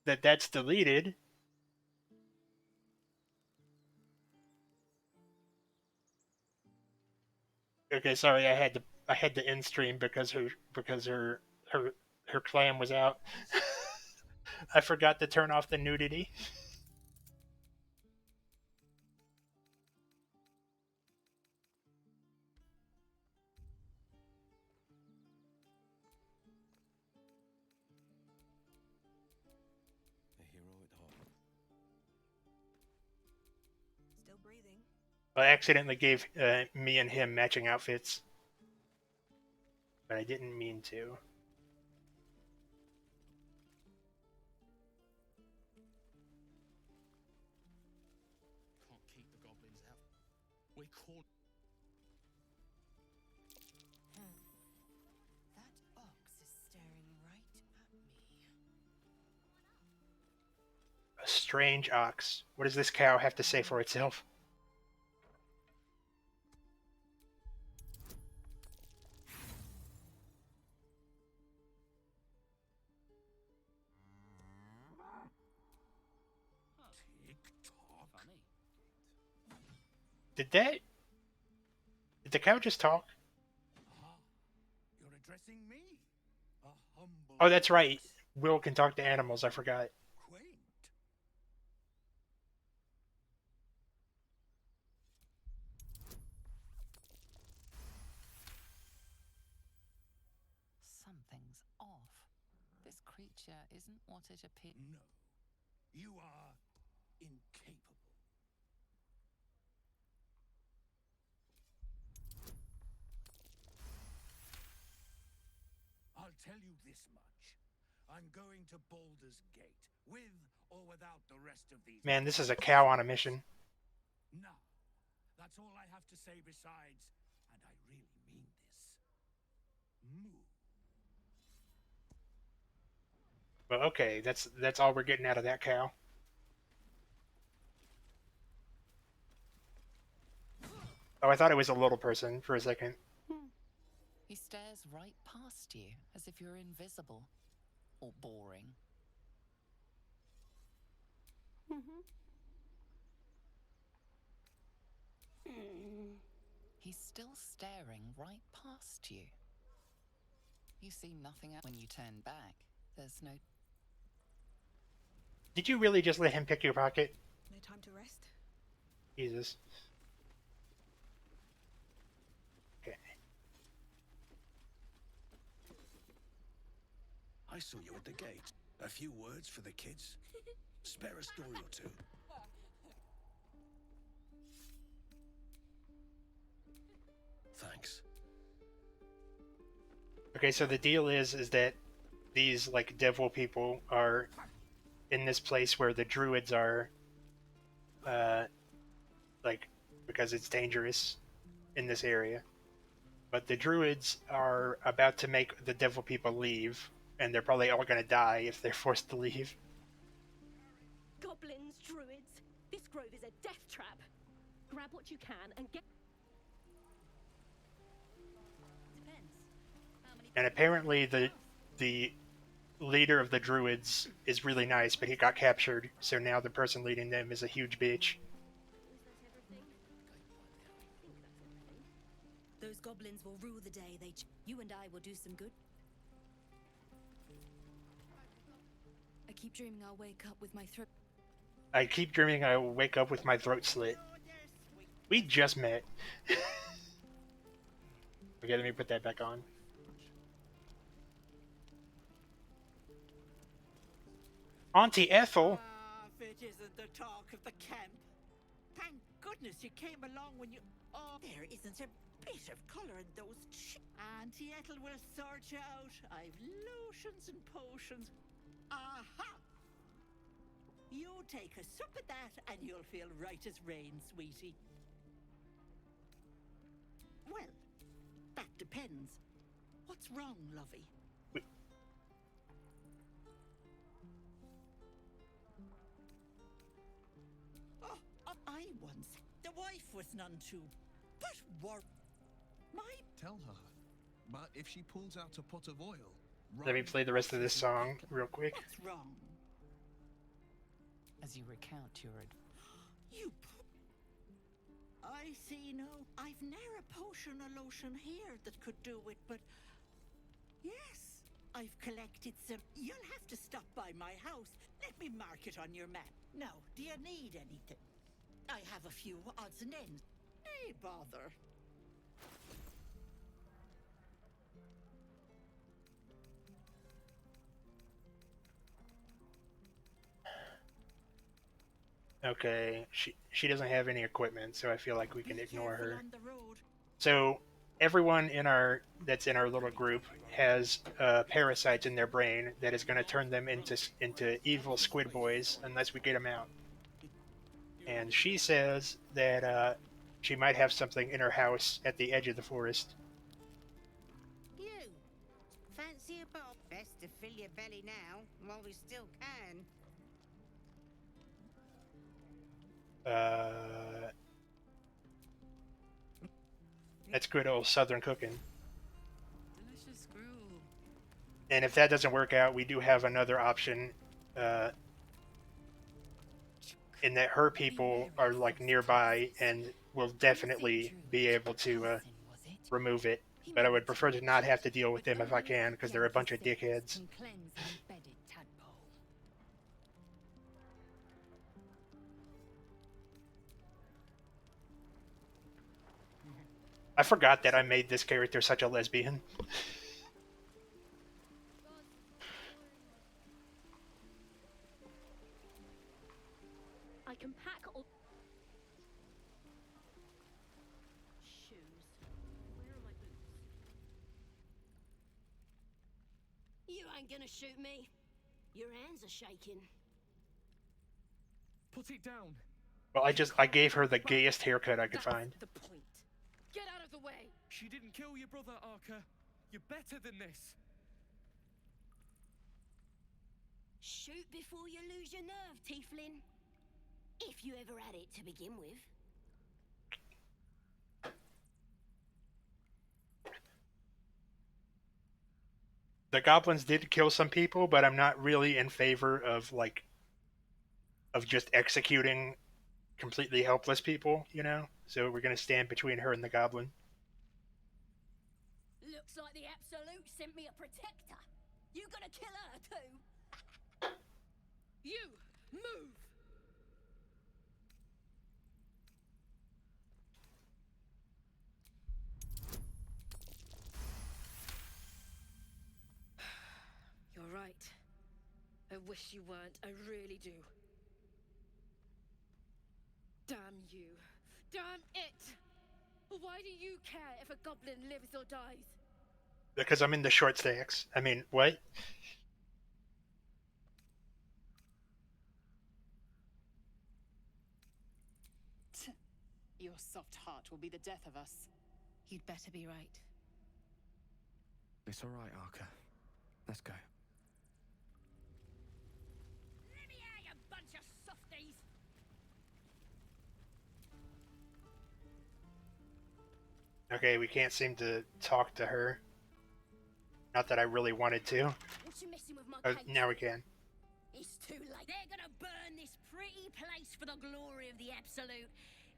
that that's deleted. Okay, sorry, I had to end stream because her clam was out. I forgot to turn off the nudity. A hero at heart. Still breathing. I accidentally gave me and him matching outfits, but I didn't mean to. Can't keep the goblins out. We're caught. That ox is staring right at me. A strange ox. What does this cow have to say for itself? Tick-tock. Funny. Did that? Did the cow just talk? Ah, you're addressing me? A humble... Oh, that's right. Will can talk to animals. I forgot. Quaint. Something's off. This creature isn't what it appears. No. You are incapable. I'll tell you this much. I'm going to Baldur's Gate, with or without the rest of these... Man, this is a cow on a mission. Now, that's all I have to say besides, and I really mean this. Move. But okay, that's all we're getting out of that cow. Oh, I thought it was a little person for a second. He stares right past you, as if you're invisible. Or boring. He's still staring right past you. You see nothing else when you turn back. There's no... Did you really just let him pick your pocket? No time to rest. Jesus. Okay. I saw you at the gate. A few words for the kids? Spare a story or two. Thanks. Okay, so the deal is that these like devil people are in this place where the druids are, like because it's dangerous in this area. But the druids are about to make the devil people leave, and they're probably all gonna die if they're forced to leave. Goblins, druids. This grove is a death trap. Grab what you can and get. Depends. How many And apparently the leader of the druids is really nice, but he got captured, so now the person leading them is a huge bitch. Is that everything? I think that's everything. Those goblins will rule the day. You and I will do some good. I keep dreaming I'll wake up with my throat. I keep dreaming I will wake up with my throat slit. We just met. Okay, let me put that back on. Auntie Ethel? Ah, if it isn't the talk of the camp. Thank goodness you came along when you... Oh, there isn't a bit of colour in those Auntie Ethel will sort you out. I've lotions and potions. Aha! You take a sup of that and you'll feel right as rain, sweetie. Well, that depends. What's wrong, lovey? I once... The wife was none too... But my... Tell her. But if she pulls out a pot of oil... Let me play the rest of this song real quick. What's wrong? as you recount your You. I see no. I've ne'er a potion or lotion here that could do it, but yes, I've collected some. You'll have to stop by my house. Let me mark it on your map. Now, do you need anything? I have a few odds and ends. Hey, bother. Okay, she doesn't have any equipment, so I feel like we can Be ignore careful her. on the road. So everyone that's in our little group has parasites in their brain that is going to turn them into evil squid boys unless we get them out. And she says that she might have something in her house at the edge of the forest. You fancy a bob? Best to fill your belly now while we still can. That's good old Southern cooking. delicious gruel. And if that doesn't work out, we do have another option. In that her people are like nearby and will definitely be able to remove it. But I would prefer to not have to deal with them if I can, because they're a bunch of dickheads. Can cleanse an embedded tadpole. I forgot that I made this character such a lesbian. I can pack all. Shoes. Where are my boots? You ain't gonna shoot me. Your hands are shaking. Put it down. Well, I gave her the gayest haircut I could find. The point. Get out of the way. She didn't kill your brother, Arca. You're better than this. Shoot before you lose your nerve, Tieflin. If you ever had it to begin with. The goblins did kill some people, but I'm not really in favor of just executing completely helpless people, you know? So we're gonna stand between her and the goblin. Looks like the Absolute sent me a protector. You gonna kill her too? You move. You're right. I wish you weren't. I really do. Damn you. Damn it! Why do you care if a goblin lives or dies? Because I'm in the short stacks. I mean, what? Your soft heart will be the death of us. You'd better be right. It's all right, Arca. Let's go. Let me out, you bunch of softies! Okay, we can't seem to talk to her. Not that I really wanted to. What you messing with my Oh, cake? now we can. It's too late. They're gonna burn this pretty place for the glory of the Absolute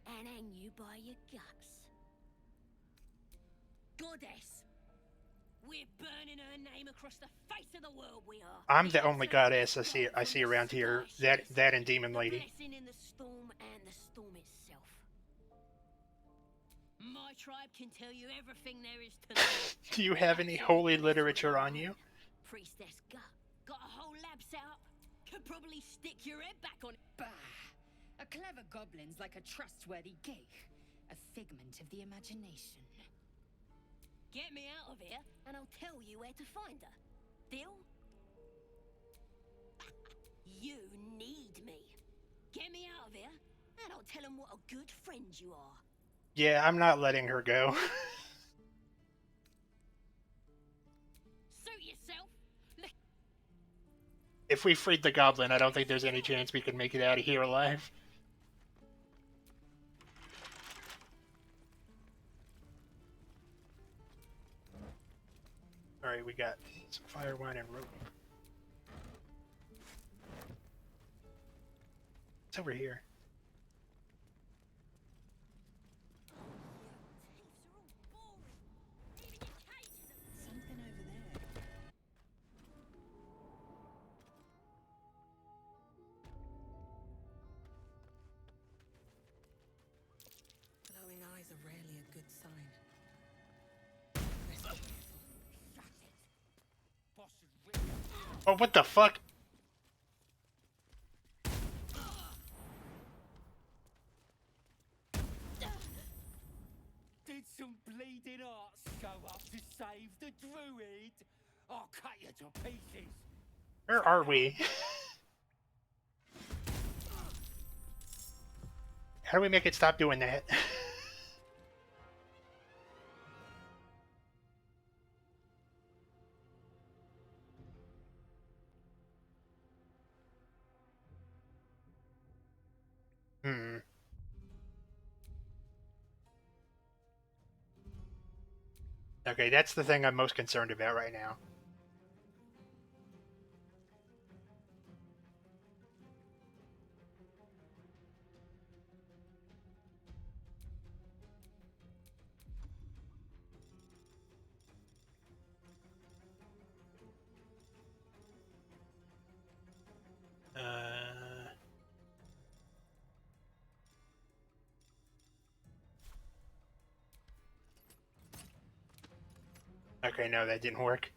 and hang you by your guts. Goddess, we're burning her name across the face of the world. We are. I'm the only goddess I see around here. That and Demon The Lady. blessing in the storm and the storm itself. My tribe can tell you everything there is to know. Do you have any holy literature on you? Priestess got a whole lab set up. Could probably stick your head back on it. Bah! A clever goblin's like a trustworthy geek. A figment of the imagination. Get me out of here, and I'll tell you where to find her. Deal? You need me. Get me out of here, and I'll tell them what a good friend you are. Yeah, I'm not letting her go. Suit yourself. Look. If we freed the goblin, I don't think there's any chance we can make it out of here alive. Alright, we got some fire, wine, and rope. What's over here? Something over there. Glowing eyes are rarely a good sign. Best be careful. Shut it. Boss should rip. Oh, what the fuck? Did some bleeding hearts show up to save the druid? I'll cut you to pieces. Where are we? How do we make it stop doing that? Hmm. Okay, that's the thing I'm most concerned about right now. Okay, no, that didn't work.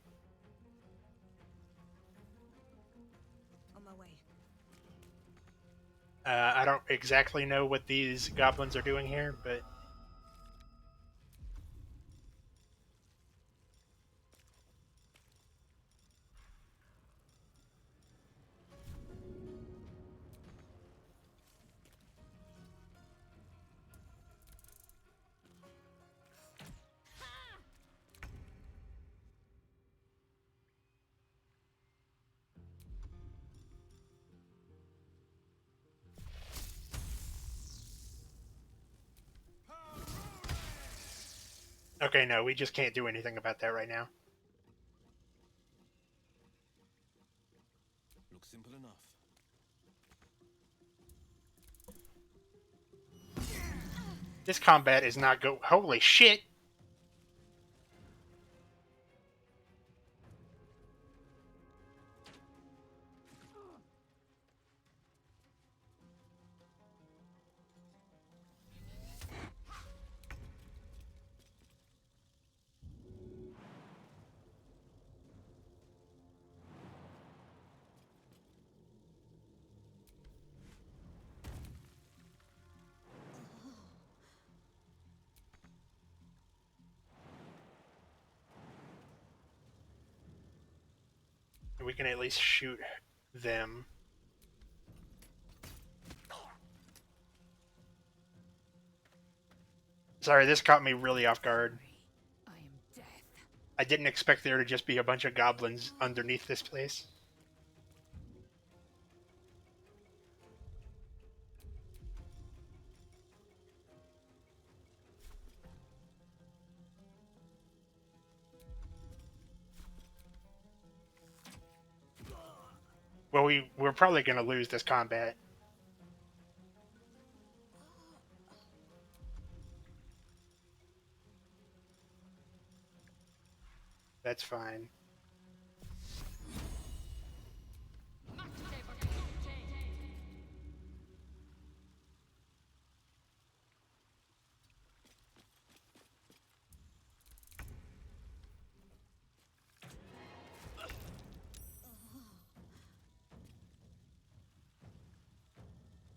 On my way. I don't exactly know what these goblins are doing here, but... Okay, no, we just can't do anything about that right now. Looks simple enough. This combat is not go- Holy shit! We can at least shoot them. Sorry, this caught me really off guard. I am death. I didn't expect there to just be a bunch of goblins underneath this place. Well, we're probably going to lose this combat. That's fine.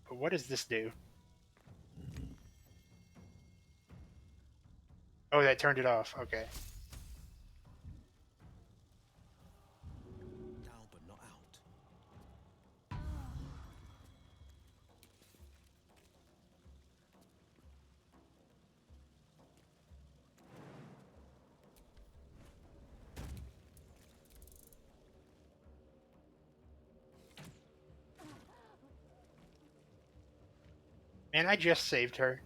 But what does this do? Oh, that turned it off. Okay. Down but not out. Man, I just saved her.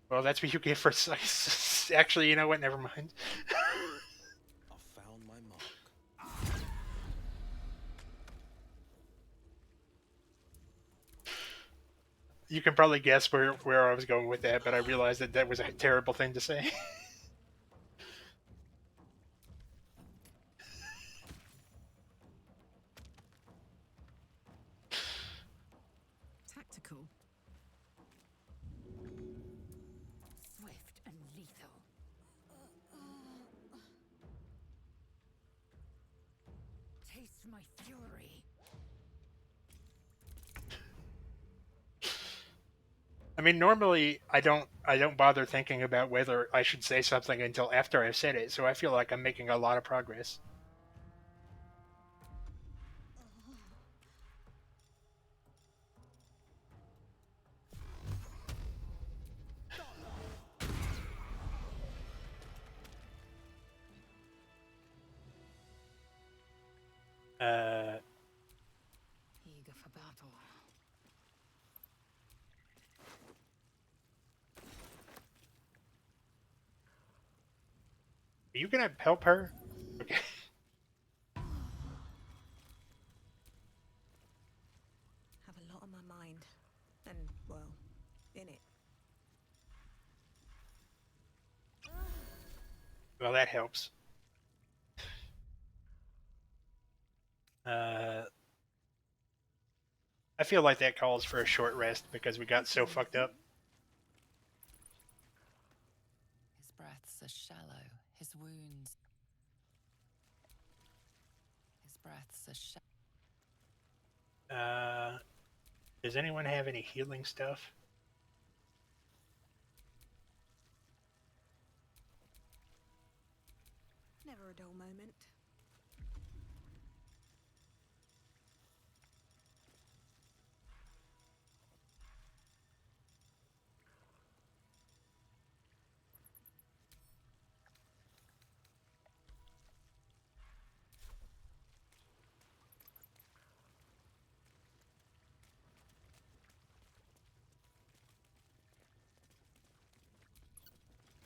Well, that's what you get for actually, you know what? Never mind. I found my mark. You can probably guess where I was going with that, but I realized that that was a terrible thing to say. Tactical. Swift and lethal. Taste my fury. I mean, normally I don't bother thinking about whether I should say something until after I've said it, so I feel like I'm making a lot of progress. Uh, Eager for battle. are you gonna help her? Okay. Have a lot on my mind. And, well, in it. Well, that helps. Uh, I feel like that calls for a short rest because we got so fucked up. His breaths are shallow, his wounds. His breaths are Does anyone have any healing stuff? Never a dull moment.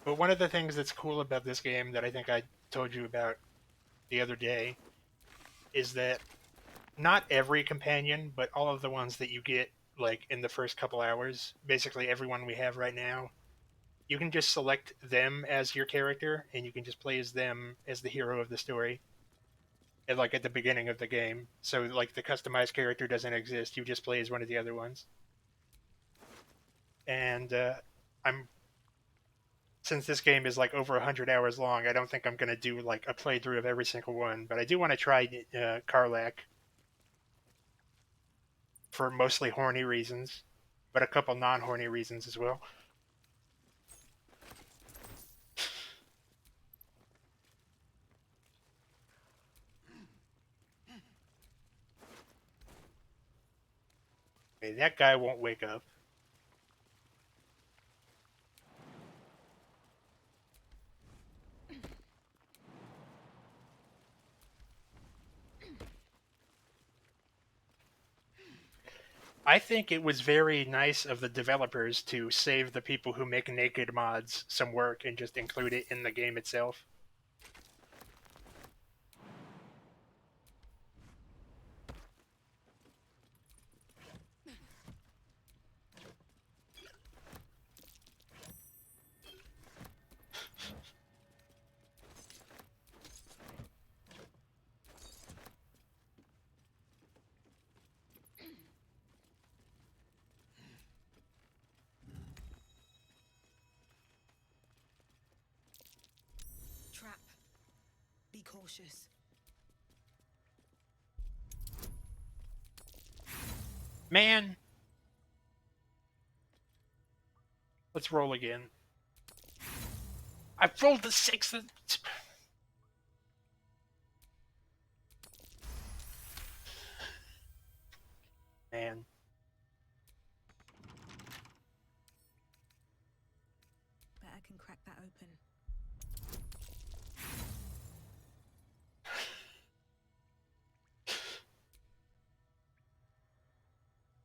But one of the things that's cool about this game that I think I told you about the other day is that not every companion, but all of the ones that you get like in the first couple hours, basically everyone we have right now, you can just select them as your character and you can just play as them as the hero of the story. And like at the beginning of the game. So like the customized character doesn't exist, you just play as one of the other ones. And I'm since this game is like over 100 hours long, I don't think I'm gonna do like a playthrough of every single one, but I do want to try Karlak for mostly horny reasons, but a couple non-horny reasons as well. Okay, that guy won't wake up. I think it was very nice of the developers to save the people who make naked mods some work and just include it in the game itself. Trap. Be cautious. Man, let's roll again. I rolled the six. Man. Bet I can crack that open.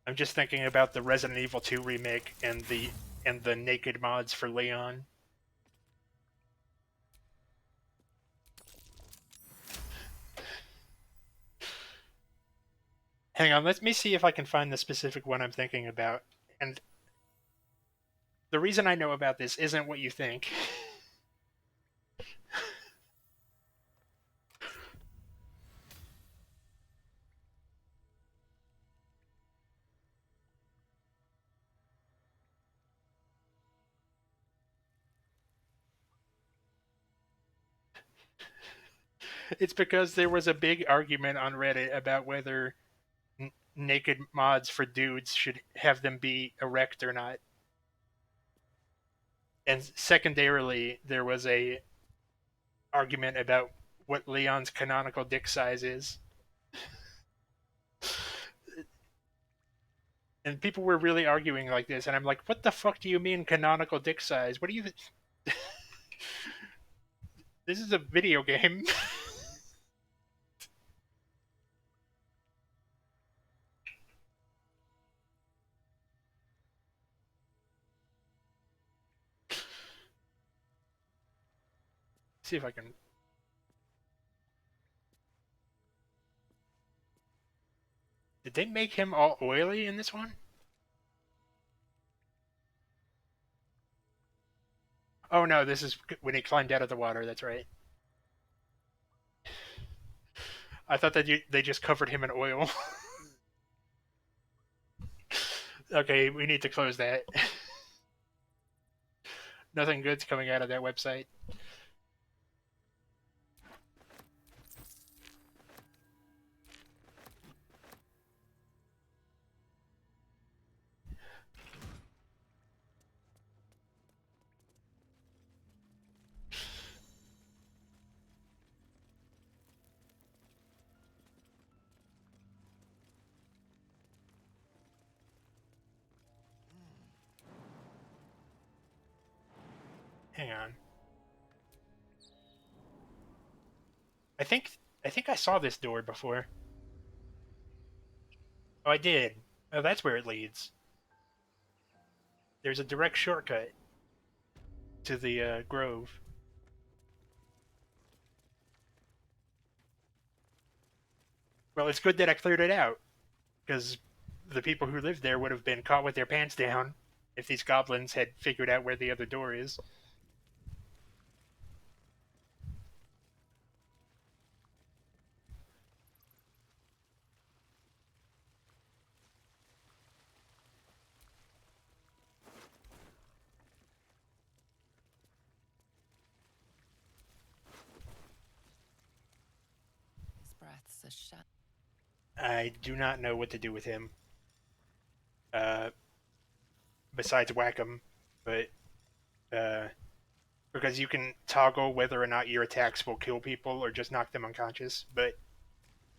I'm just thinking about the Resident Evil 2 remake and the and the naked mods for Leon. Hang on, let me see if I can find the specific one I'm thinking about. And the reason I know about this isn't what you think. It's because there was a big argument on Reddit about whether naked mods for dudes should have them be erect or not. And secondarily, there was a argument about what Leon's canonical dick size is. And people were really arguing like this, and I'm like, what the fuck do you mean canonical dick size? What do you... This is a video game. See if I can... Did they make him all oily in this one? Oh no, this is when he climbed out of the water, that's right. I thought that they just covered him in oil. Okay, we need to close that. Nothing good's coming out of that website. Hang on. I think I saw this door before. Oh, I did. Oh, that's where it leads. There's a direct shortcut to the grove. Well, it's good that I cleared it out, because the people who lived there would have been caught with their pants down if these goblins had figured out where the other door is. His breath's a shut. I do not know what to do with him. Besides whack him, but because you can toggle whether or not your attacks will kill people or just knock them unconscious, but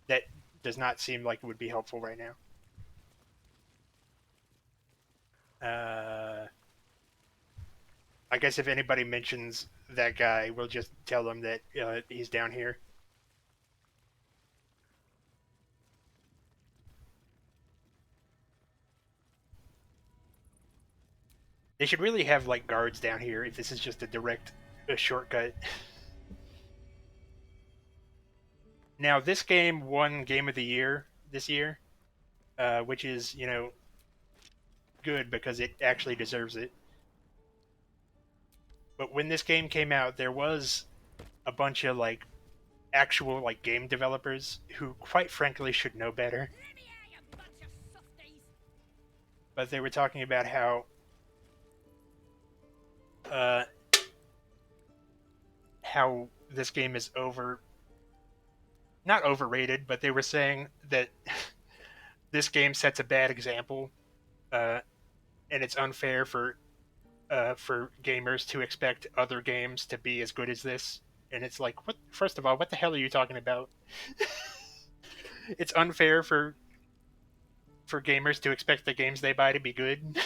that does not seem like it would be helpful right now. I guess if anybody mentions that guy, we'll just tell them that he's down here. They should really have like guards down here if this is just a direct shortcut. Now, this game won Game of the Year this year, which is, you know, good because it actually deserves it. But when this game came out, there was a bunch of like actual like game developers who, quite frankly, should know better. Let me out, you bunch of softies! But they were talking about uh, how this game is not overrated, but they were saying that this game sets a bad example, and it's unfair for gamers to expect other games to be as good as this. And it's like, what? First of all, what the hell are you talking about? It's unfair for gamers to expect the games they buy to be good.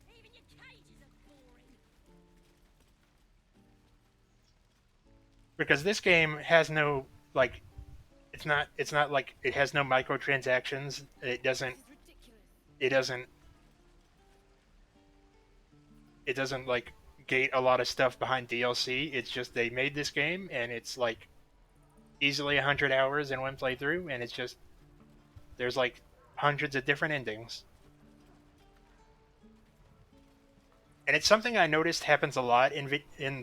Even your cages are boring. Because this game has no like it's not like it has no microtransactions. It doesn't it doesn't like gate a lot of stuff behind DLC. It's just they made this game and it's like easily 100 hours in one playthrough, and it's just there's like hundreds of different endings. And it's something I noticed happens a lot in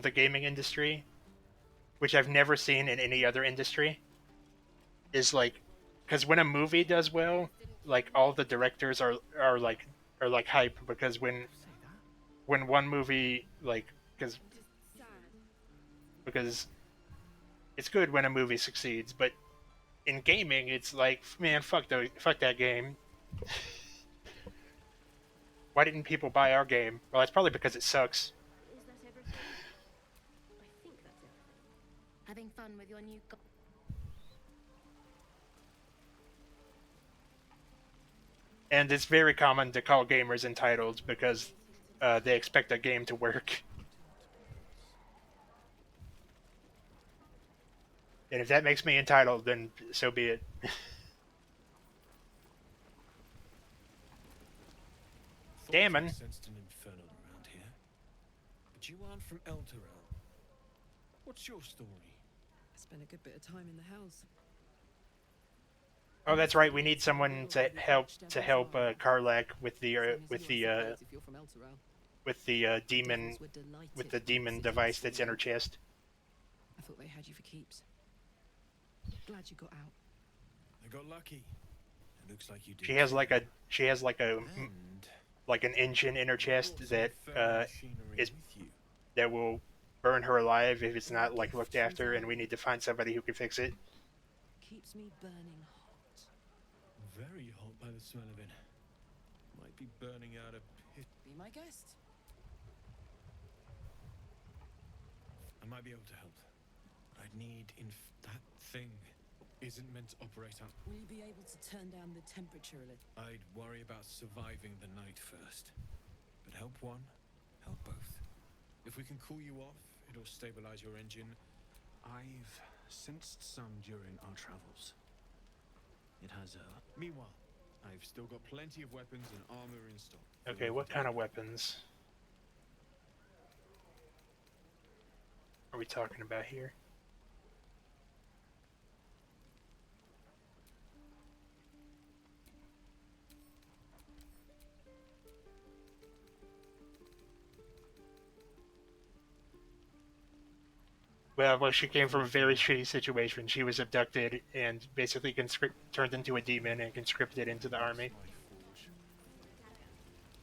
the gaming industry, which I've never seen in any other industry. Is like, because when a movie does well, like all the directors are like hype because when one movie like because it's good when a movie succeeds, but in gaming it's like, man, fuck that game. Why didn't people buy our game? Well, that's probably because it sucks. Is that everything? I think that's everything. Having fun with your new And it's very common to call gamers entitled because they expect a game to work. And if that makes me entitled, then so be it. Damon. Sensed an inferno around here. But you aren't from Elturel. What's your story? I spent a good bit of time in the house. Oh, that's right. We need someone to help Karlak with the demon device that's in her chest. I thought they had you for keeps. Glad you got out. I got lucky. It looks like you did. She has like an engine in her chest that that will burn her alive if it's not like looked after, and we need to find somebody who can fix it. Keeps me burning hot. Very hot by the smell of it. Might be burning out a pit. Be my guest. I might be able to help. I'd need that thing isn't meant to operate out. Will you be able to turn down the temperature a little? I'd worry about surviving the night first. But help one, help both. If we can cool you off, it'll stabilize your engine. I've sensed some during our travels. It has Meanwhile, I've still got plenty of weapons and armor in stock. Okay, what kind of weapons are we talking about here? Well, she came from a very shitty situation. She was abducted and basically turned into a demon and conscripted into the army.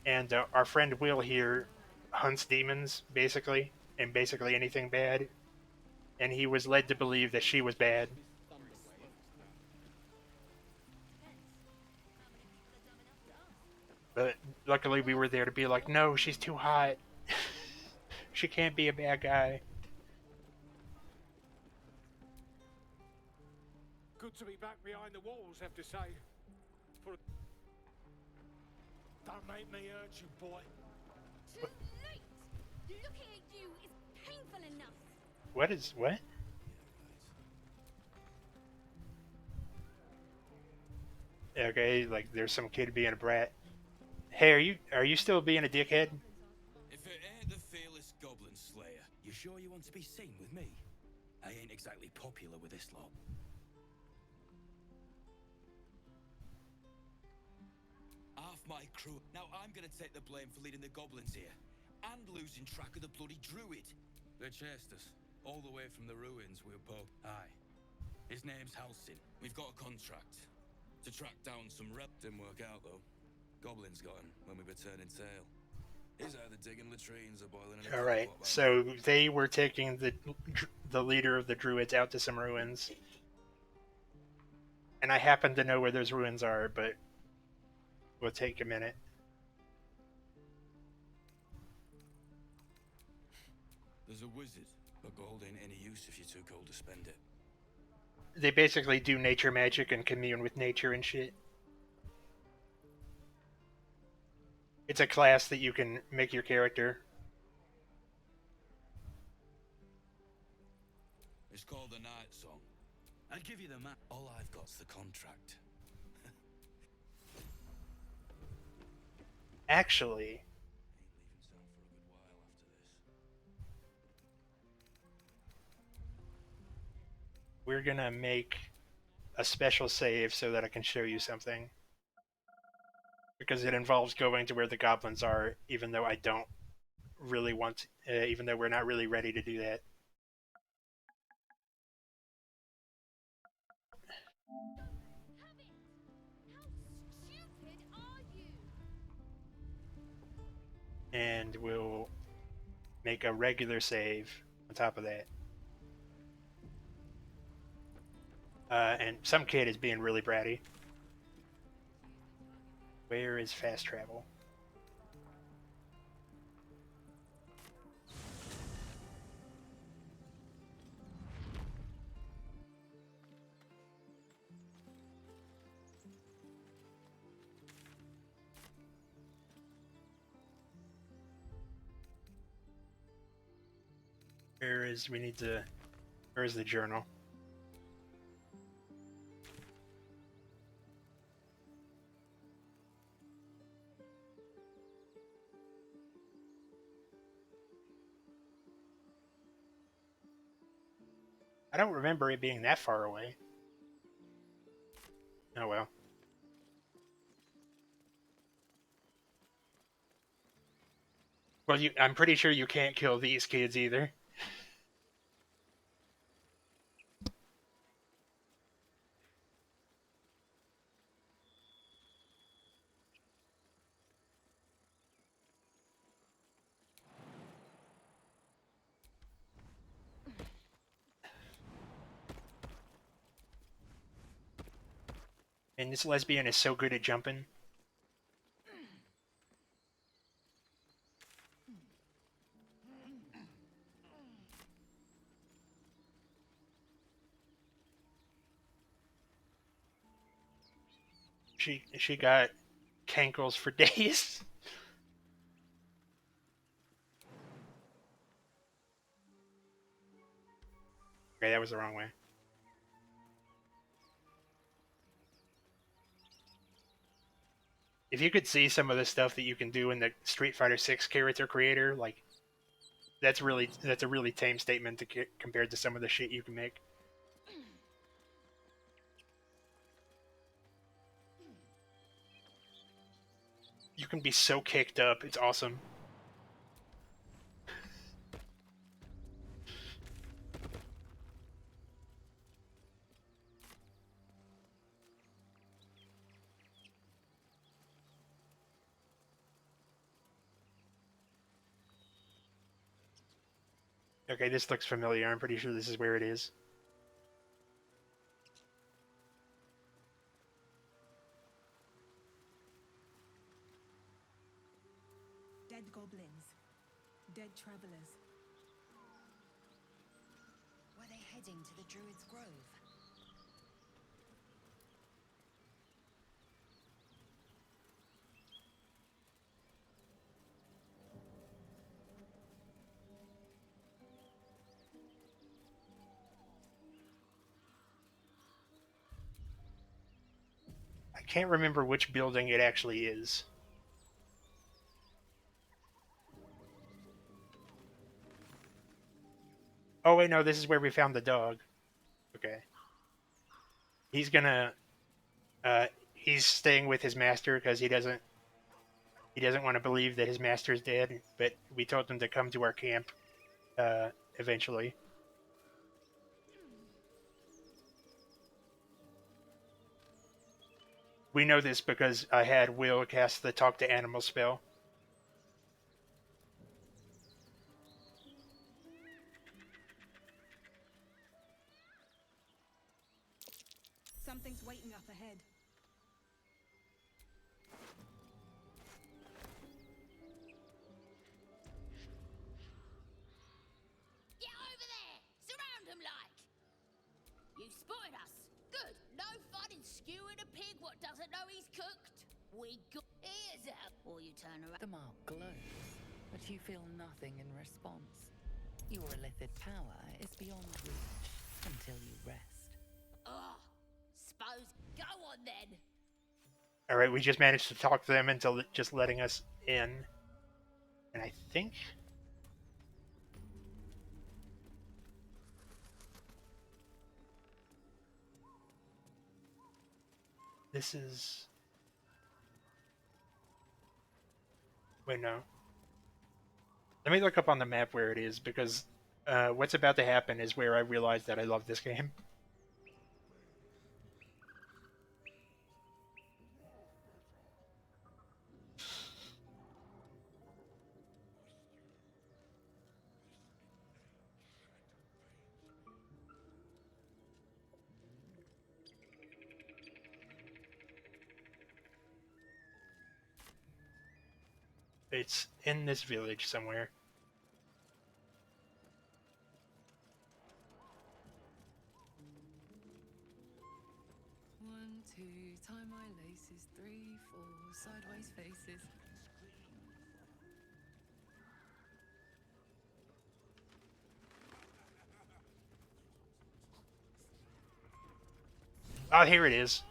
And our friend Will here hunts demons, basically, and basically anything bad. And he was led to believe that she was bad. But luckily we were there to be like, no, she's too hot. She can't be a bad guy. Good to be back behind the walls, have to say. Don't make me hurt you, boy. Too late! Looking at you is painful enough. What? Okay, like there's some kid being a brat. Hey, are you still being a dickhead? If it ain't the fearless goblin slayer, you sure you want to be seen with me? I ain't exactly popular with this lot. Half my crew. Now I'm gonna take the blame for leading the goblins here. And losing track of the bloody druid. They chased us. All the way from the ruins we were Aye. His name's Halsin. We've got a contract. To track down some didn't work out though. Goblins got him when we were turning tail. He's either digging latrines or boiling in a All right, so they were taking the leader of the druids out to some ruins. And I happen to know where those ruins are, but we'll take a minute. There's a wizard, but gold ain't any use if you're too cold to spend it. They basically do nature magic and commune with nature and shit. It's a class that you can make your character. It's called the Night Song. I'd give you the map. All I've got's the contract. Actually, we're gonna make a special save so that I can show you something. Because it involves going to where the goblins are, even though I don't really want to, even though we're not really ready to do that. And we'll make a regular save on top of that. And some kid is being really bratty. Where is fast travel? Where's the journal? I don't remember it being that far away. Oh well. Well, I'm pretty sure you can't kill these kids either. And this lesbian is so good at jumping. She got cankles for days. Okay, that was the wrong way. If you could see some of the stuff that you can do in the Street Fighter 6 character creator, like that's a really tame statement compared to some of the shit you can make. You can be so kicked up, it's awesome. Okay, this looks familiar. I'm pretty sure this is where it is. Dead goblins. Dead travelers. Were they heading to the Druid's Grove? I can't remember which building it actually is. Oh wait, no, this is where we found the dog. Okay. He's gonna he's staying with his master because he doesn't want to believe that his master is dead, but we told him to come to our camp eventually. We know this because I had Will cast the talk to animal spell. Something's waiting up ahead. Get over there! Surround them like! You spotted us. Good. No fun in skewing a pig what doesn't know he's cooked. We got ears out. Or you turn around. The mark glows, but you feel nothing in response. Your illithid power is beyond reach until you rest. suppose. Go on then. All right, we just managed to talk them into just letting us in, and I think this is. Wait, no. Let me look up on the map where it is, because what's about to happen is where I realize that I love this game. It's in this village somewhere. One, two, tie my laces. 3, 4, sideways faces. Oh, here it is.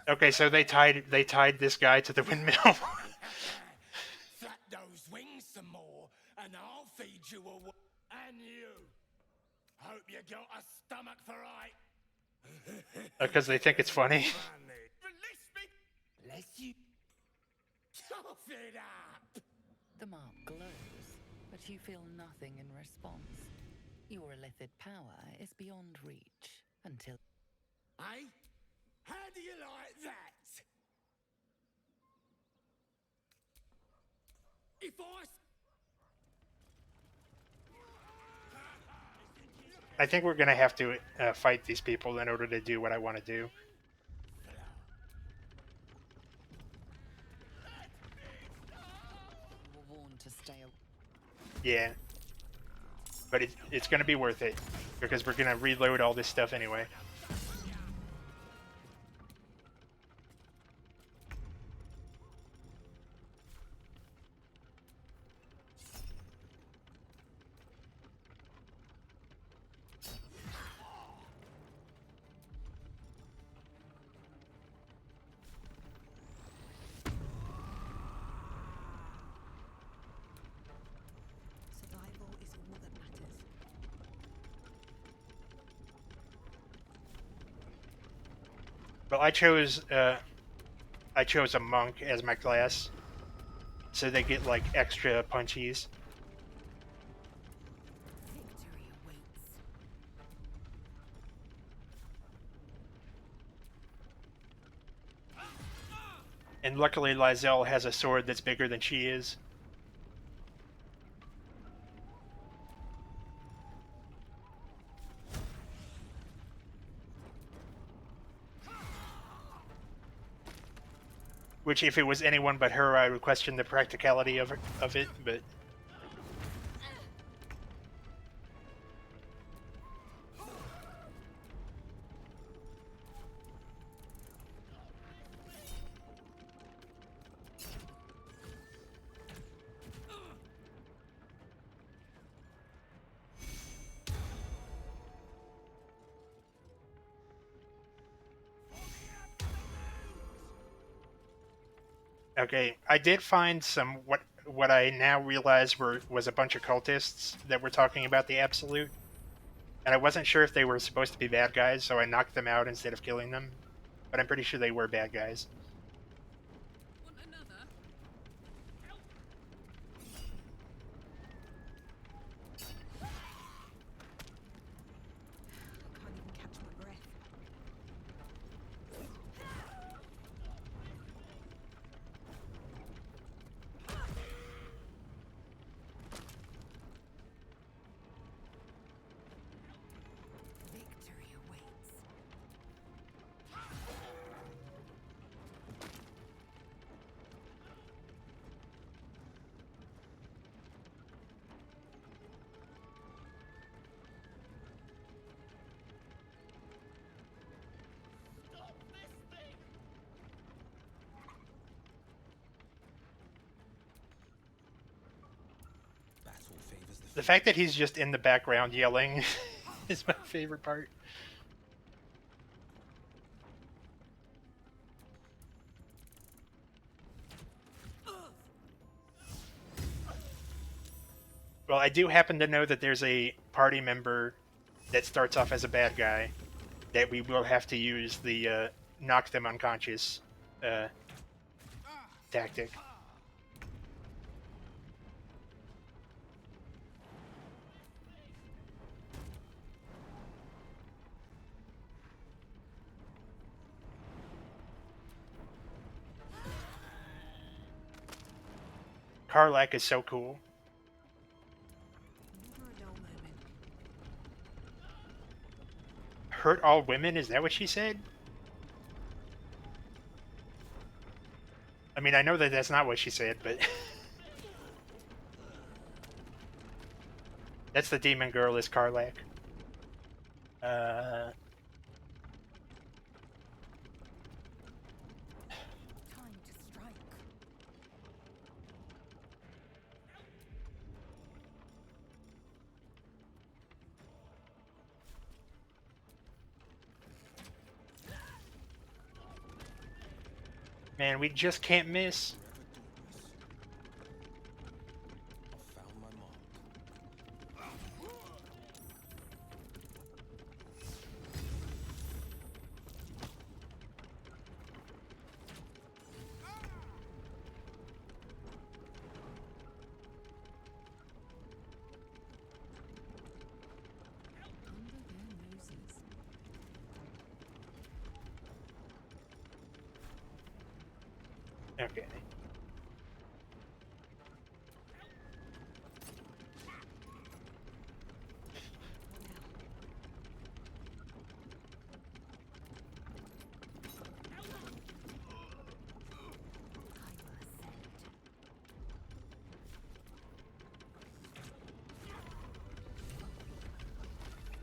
Okay, so they tied this guy to the windmill. Flap those wings some more, and I'll feed you a. And you. Hope you got a stomach for right. Because they think it's funny. Release me. Bless you. Cough it up. The mark glows, but you feel nothing in response. Your illithid power is beyond reach until... Eh? How do you like that? If I think we're gonna have to fight these people in order to do what I want to do. You were warned to stay away. Yeah. But it's gonna be worth it, because we're gonna reload all this stuff anyway. Survival is all that matters. Well, I chose a monk as my class, so they get like extra punchies. Victory awaits. And luckily, Lizelle has a sword that's bigger than she is. Which, if it was anyone but her, I would question the practicality of it, but... Okay, I did find some what I now realize was a bunch of cultists that were talking about the Absolute, and I wasn't sure if they were supposed to be bad guys, so I knocked them out instead of killing them. But I'm pretty sure they were bad guys. Want another? I can't even catch my breath. Victory awaits. The fact that he's just in the background yelling is my favorite part. Well, I do happen to know that there's a party member that starts off as a bad guy that we will have to use the knock them unconscious tactic. Karlak is so cool. Hurt all women? Is that what she said? I mean, I know that that's not what she said, but that's the demon girl is Karlak. Man, we just can't miss. Okay.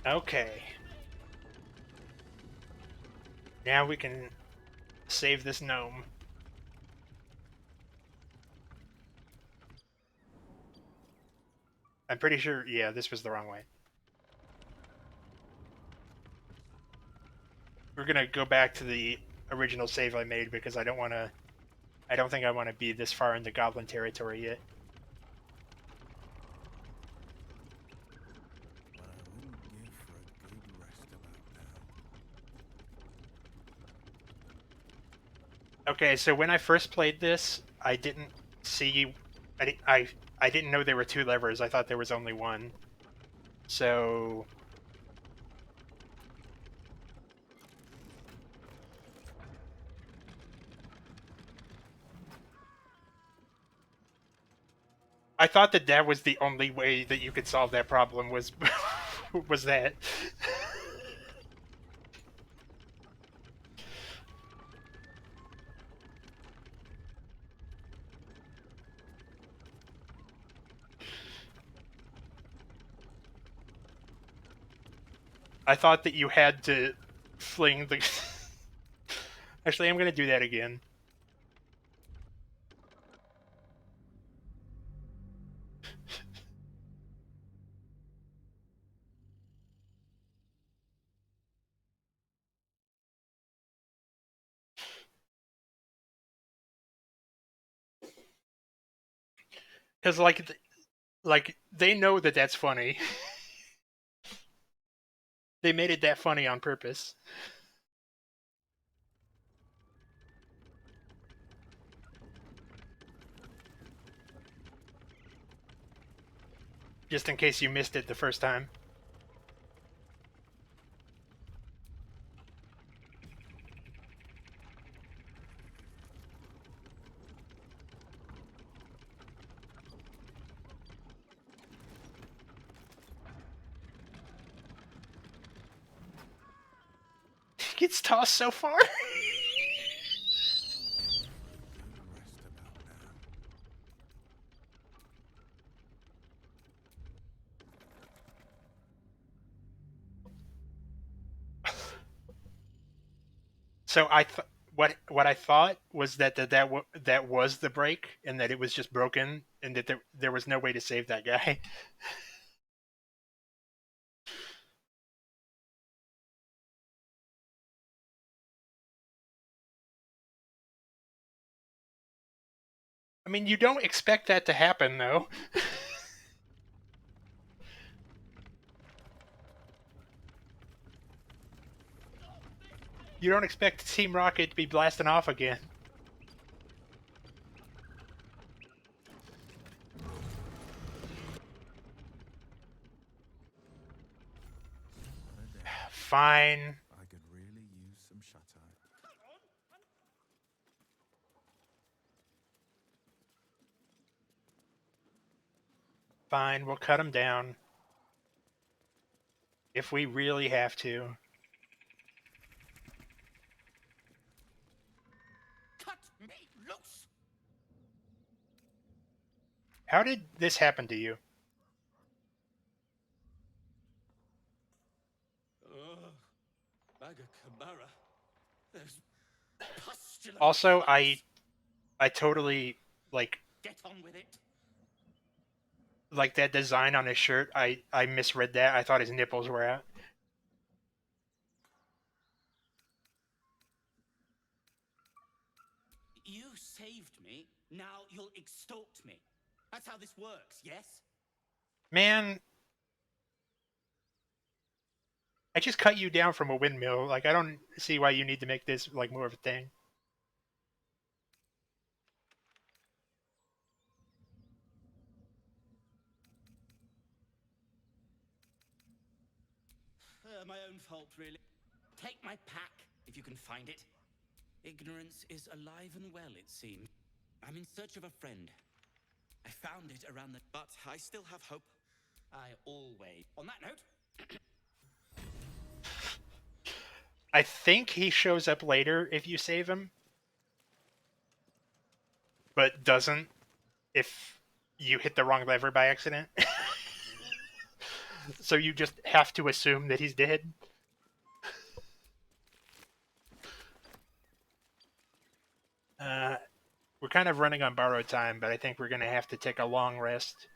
Okay. Now we can save this gnome. I'm pretty sure, yeah, this was the wrong way. We're gonna go back to the original save I made because I don't think I want to be this far into goblin territory yet. Okay, so when I first played this, I didn't see, I didn't know there were two levers. I thought there was only one. So I thought that that was the only way that you could solve that problem was was that. I thought that you had to fling the... Actually, I'm going to do that again. Because, like, they know that that's funny. They made it that funny on purpose. Just in case you missed it the first time. He gets tossed so far. So what I thought was that that was the break, and that it was just broken, and that there was no way to save that guy. I mean, you don't expect that to happen, though. You don't expect Team Rocket to be blasting off again. Fine. I could really use some shut-eye. Fine, we'll cut him down. If we really have to. Cut me loose! How did this happen to you? Ugh. Bag-a-Camara. There's pustulence. Also, I totally Get on with it. like that design on his shirt. I misread that. I thought his nipples were out. You saved me. Now you'll extort me. That's how this works, yes? Man, I just cut you down from a windmill. Like, I don't see why you need to make this like more of a thing. My own fault, really. Take my pack, if you can find it. Ignorance is alive and well, it seems. I'm in search of a friend. I found it around the... But I still have hope. I always... On that note... I think he shows up later if you save him, but doesn't if you hit the wrong lever by accident. So you just have to assume that he's dead. We're kind of running on borrowed time, but I think we're going to have to take a long rest.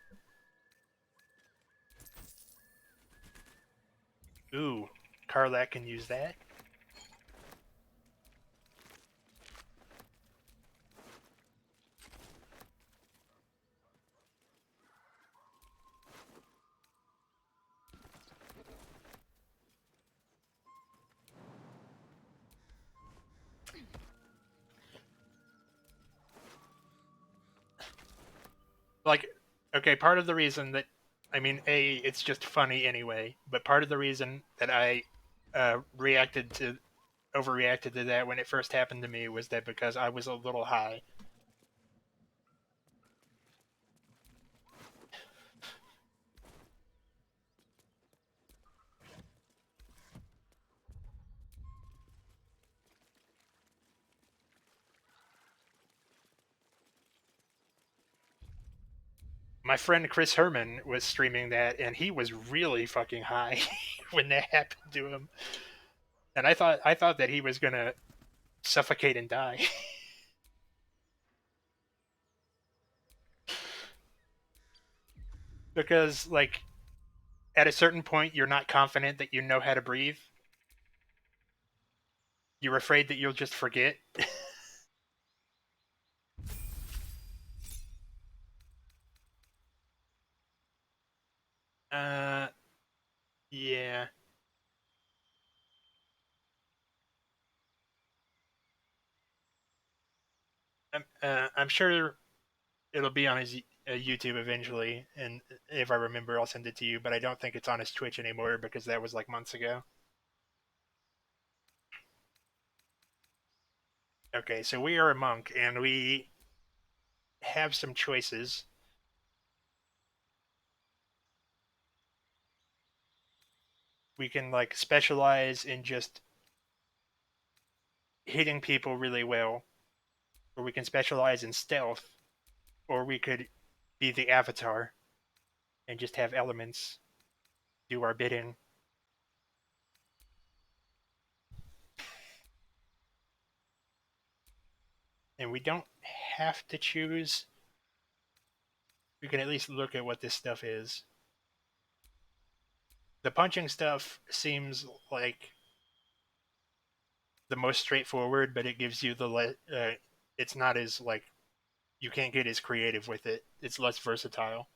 Ooh, Karlak can use that. Like, okay, part of the reason that, I mean, it's just funny anyway, but part of the reason that I overreacted to that when it first happened to me was that because I was a little high. My friend Chris Herman was streaming that, and he was really fucking high when that happened to him. And I thought that he was gonna suffocate and die. Because like at a certain point you're not confident that you know how to breathe. You're afraid that you'll just forget. uh yeah. I'm sure it'll be on his YouTube eventually, and if I remember, I'll send it to you. But I don't think it's on his Twitch anymore because that was like months ago. Okay, so we are a monk, and we have some choices. We can like specialize in just hitting people really well, or we can specialize in stealth, or we could be the Avatar and just have elements do our bidding. And we don't have to choose. We can at least look at what this stuff is. The punching stuff seems like the most straightforward, but it gives you the it's not as like you can't get as creative with it. It's less versatile.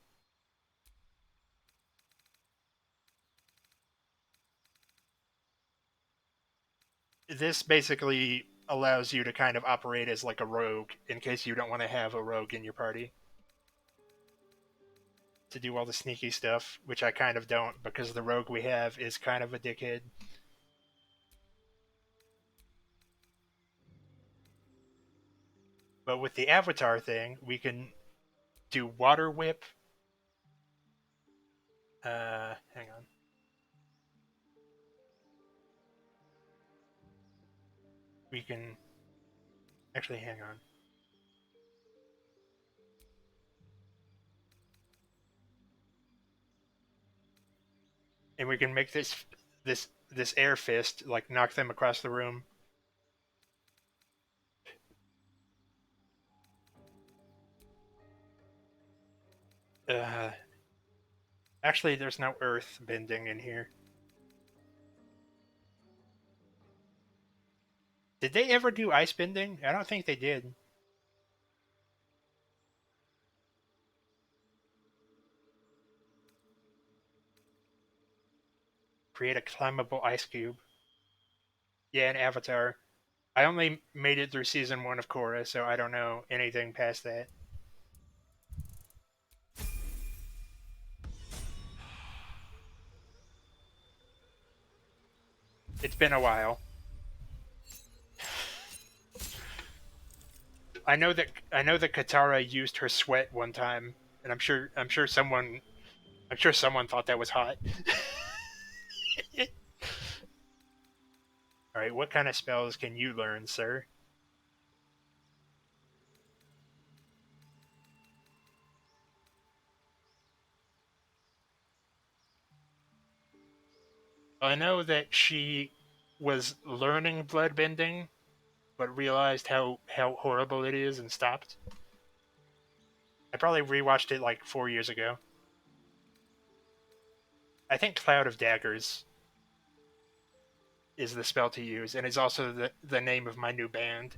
This basically allows you to kind of operate as like a rogue in case you don't want to have a rogue in your party to do all the sneaky stuff, which I kind of don't because the rogue we have is kind of a dickhead. But with the avatar thing, we can do water whip. Hang on. We can actually hang on. And we can make this air fist like knock them across the room. Uh, Actually, there's no earth bending in here. Did they ever do ice bending? I don't think they did. Create a climbable ice cube. Yeah, an avatar. I only made it through season 1 of Korra, so I don't know anything past that. It's been a while. I know that Katara used her sweat one time, and I'm sure someone thought that was hot. All right, what kind of spells can you learn, sir? I know that she was learning bloodbending, but realized how horrible it is and stopped. I probably rewatched it like 4 years ago. I think Cloud of Daggers is the spell to use, and is also the name of my new band.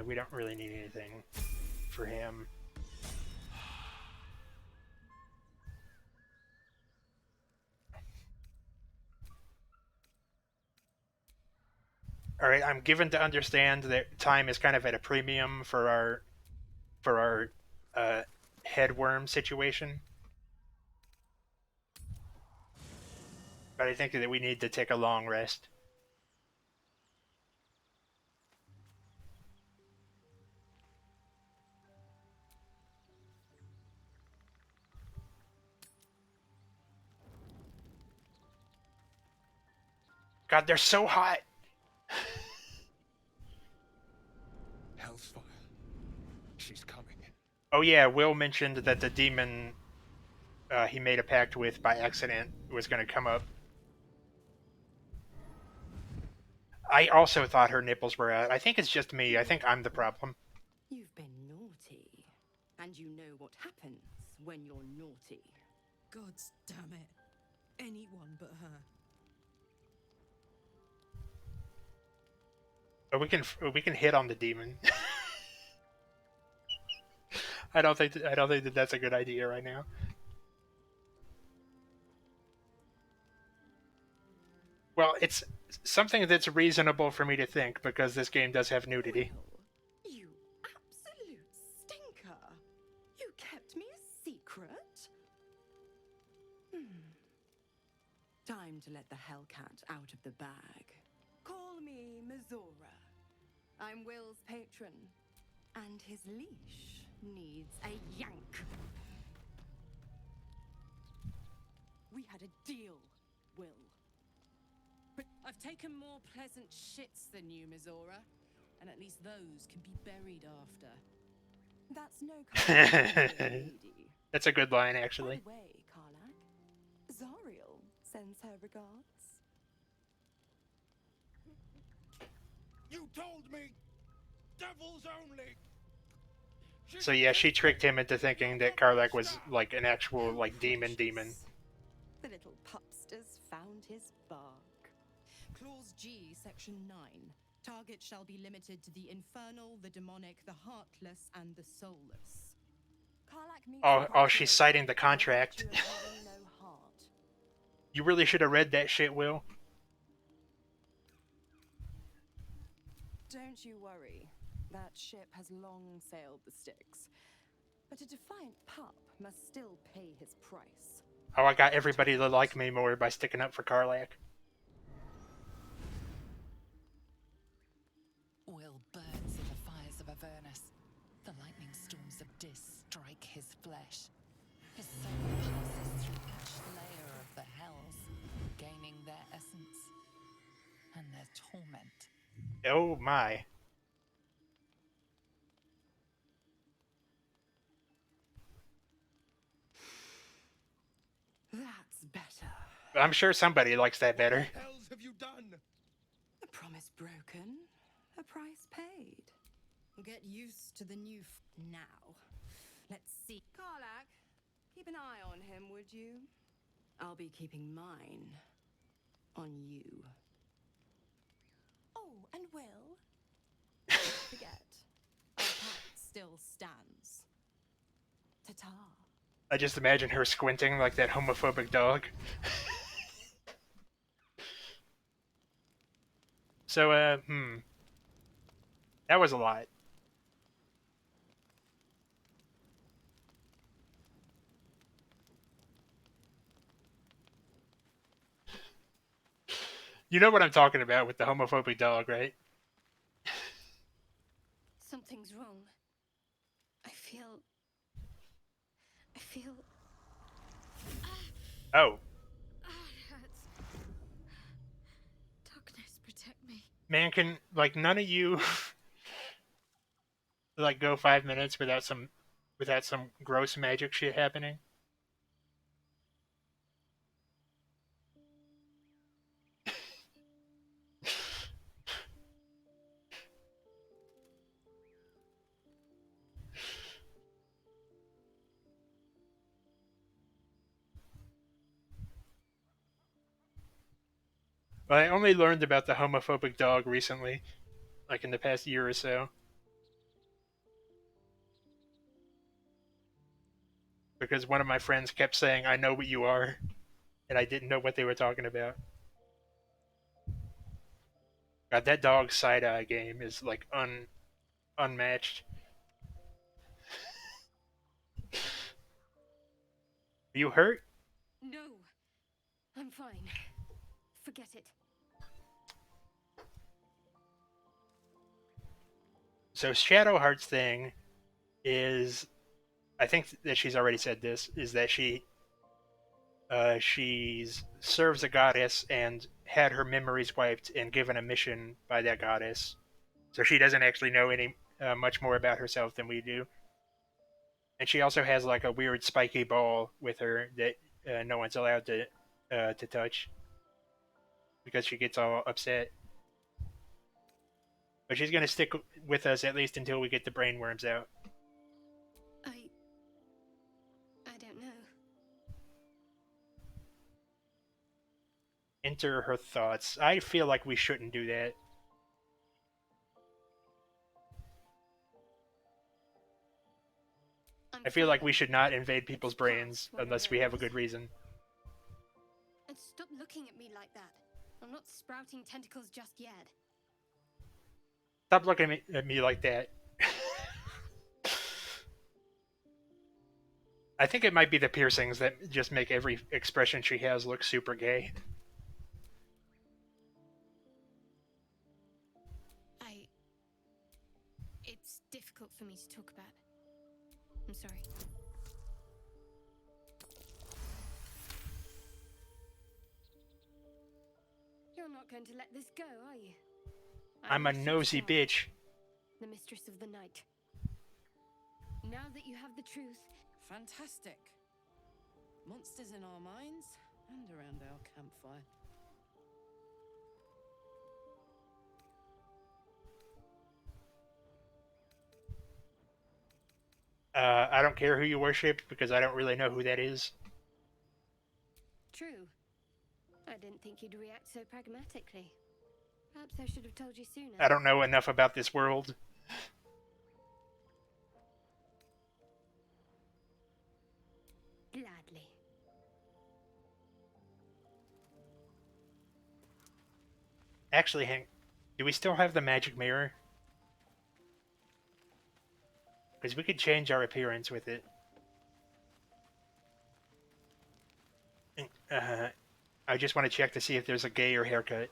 We don't really need anything for him. All right, I'm given to understand that time is kind of at a premium for our uh, headworm situation, but I think that we need to take a long rest. God, they're so hot. Hell's fire. She's coming. Oh yeah, Will mentioned that the demon he made a pact with by accident was going to come up. I also thought her nipples were out. I think it's just me. I think I'm the problem. You've been naughty, and you know what happens when you're naughty. Gods damn it. Anyone but her. But we can hit on the demon. I don't think that that's a good idea right now. Well, it's something that's reasonable for me to think because this game does have nudity. Will, you absolute stinker! You kept me a secret? Time to let the Hellcat out of the bag. Call me Mizora. I'm Will's patron, and his leash needs a yank. We had a deal, Will. But I've taken more pleasant shits than you, Mizora, and at least those can be buried after. That's no kind of lady. That's a good line, actually. By the way, Karlak, Zariel sends her regards. You told me devils only. So yeah, she tricked him into thinking that Karlach was like an actual like demon. The little pupster's found his bark. Clause G, Section 9. Target shall be limited to the infernal, the demonic, the heartless, and the soulless. Karlach meets Oh, she's citing the contract. having no heart. You really should have read that shit, Will. Don't you worry. That ship has long sailed the Styx. But a defiant pup must still pay his price. Oh, I got everybody to like me more by sticking up for Karlach. Will burns in the fires of Avernus. The lightning storms of Dis strike his flesh. His soul passes through each layer of the hells, gaining their essence and their torment. Oh my. That's better. I'm sure somebody likes that better. What the hells have you done? A promise broken, a price paid. Get used to the new now. Let's see. Karlach, keep an eye on him, would you? I'll be keeping mine on you. Oh, and Will? Don't forget, our pact still stands. Ta-ta. I just imagine her squinting like that homophobic dog. So, that was a lot. You know what I'm talking about with the homophobic dog, right? Something's wrong. I feel. Oh. It hurts. Darkness, protect me. Man, can, like, none of you, like, go 5 minutes without some gross magic shit happening? Well, I only learned about the homophobic dog recently, like in the past year or so. Because one of my friends kept saying, I know what you are, and I didn't know what they were talking about. God, that dog side-eye game is, like, unmatched. Are you hurt? No, I'm fine. Forget it. So Shadowheart's thing is, I think that she's already said this, is that she's serves a goddess and had her memories wiped and given a mission by that goddess. So she doesn't actually know any much more about herself than we do. And she also has like a weird spiky ball with her that no one's allowed to touch because she gets all upset. But she's gonna stick with us at least until we get the brainworms out. I don't know. Enter her thoughts. I feel like we shouldn't do that. I feel like we should not invade people's brains unless we have a good reason. And stop looking at me like that. I'm not sprouting tentacles just yet. Stop looking at me like that. I think it might be the piercings that just make every expression she has look super gay. It's difficult for me to talk about. I'm sorry. You're not going to let this go, are you? I'm a nosy bitch. The mistress of the night. Now that you have the truth... Fantastic. Monsters in our minds and around our campfire. I don't care who you worship because I don't really know who that is. True. I didn't think you'd react so pragmatically. Perhaps I should have told you sooner. I don't know enough about this world. Gladly. Actually, Hank, do we still have the magic mirror? Because we could change our appearance with it. I just want to check to see if there's a gayer haircut.